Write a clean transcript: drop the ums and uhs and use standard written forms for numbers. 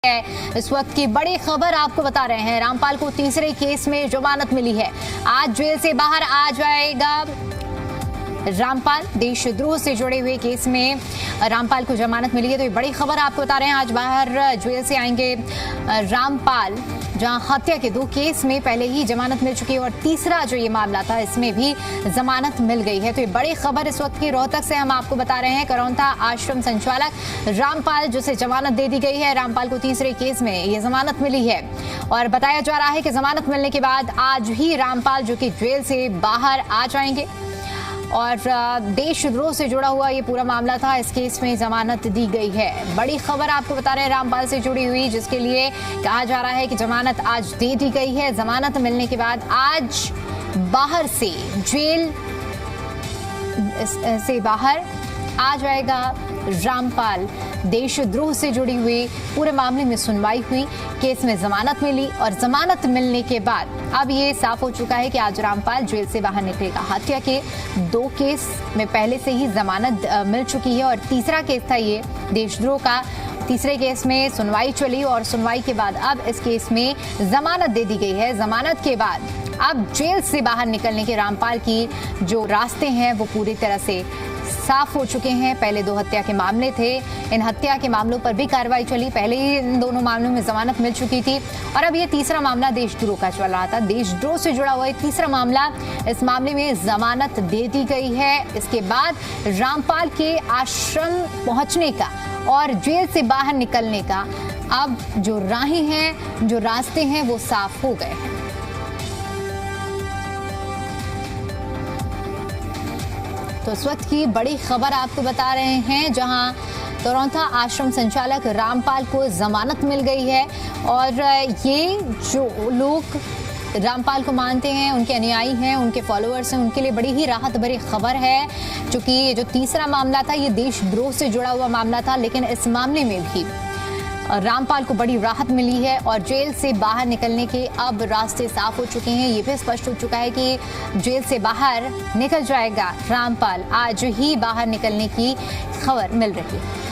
इस वक्त की बड़ी खबर आपको बता रहे हैं। रामपाल को तीसरे केस में जमानत मिली है। आज जेल से बाहर आ जाएगा रामपाल। देशद्रोह से जुड़े हुए केस में रामपाल को जमानत मिली है, तो ये बड़ी खबर आपको बता रहे हैं। आज बाहर जेल से आएंगे रामपाल, जहां हत्या के 2 केस में पहले ही जमानत मिल चुकी है और तीसरा जो ये मामला था इसमें भी जमानत मिल गई है। तो ये बड़ी खबर इस वक्त की रोहतक से हम आपको बता रहे हैं। करौंथा आश्रम संचालक रामपाल, जिसे जमानत दे दी गई है। रामपाल को तीसरे केस में ये जमानत मिली है और बताया जा रहा है कि जमानत मिलने के बाद आज ही रामपाल जो कि जेल से बाहर आ जाएंगे और देशद्रोह से जुड़ा हुआ ये पूरा मामला था, इस केस में जमानत दी गई है। बड़ी खबर आपको बता रहे हैं रामपाल से जुड़ी हुई, जिसके लिए कहा जा रहा है कि जमानत आज दे दी गई है। जमानत मिलने के बाद आज बाहर से जेल से बाहर आ जाएगा रामपाल। देशद्रोह से जुड़ी हुई पूरे मामले में सुनवाई हुई, केस में जमानत मिली और जमानत मिलने के बाद अब ये साफ हो चुका है कि आज रामपाल जेल से बाहर निकलेगा। हत्या के 2 केस में पहले से ही जमानत मिल चुकी है और तीसरा केस था ये देशद्रोह का। तीसरे केस में सुनवाई चली और सुनवाई के बाद अब इस केस में जमानत दे दी गई है। जमानत के बाद अब जेल से बाहर निकलने के रामपाल की जो रास्ते हैं वो पूरी तरह से साफ हो चुके हैं। पहले 2 हत्या के मामले थे, इन हत्या के मामलों पर भी कार्रवाई चली। पहले ही इन दोनों मामलों में जमानत मिल चुकी थी और अब ये तीसरा मामला देशद्रोह का चल रहा था। देशद्रोह से जुड़ा हुआ तीसरा मामला, इस मामले में जमानत दे दी गई है। इसके बाद रामपाल के आश्रम पहुंचने का और जेल से बाहर निकलने का अब जो राहें हैं, जो रास्ते हैं वो साफ हो गए हैं। तो इस वक्त की बड़ी खबर आपको बता रहे हैं, जहां करौंथा आश्रम संचालक रामपाल को जमानत मिल गई है और ये जो लोग रामपाल को मानते हैं, उनके अनुयायी हैं, उनके फॉलोअर्स हैं, उनके लिए बड़ी ही राहत भरी खबर है। क्योंकि ये जो तीसरा मामला था ये देशद्रोह से जुड़ा हुआ मामला था, लेकिन इस मामले में भी रामपाल को बड़ी राहत मिली है और जेल से बाहर निकलने के अब रास्ते साफ हो चुके हैं। ये भी स्पष्ट हो चुका है कि जेल से बाहर निकल जाएगा रामपाल। आज ही बाहर निकलने की खबर मिल रही है।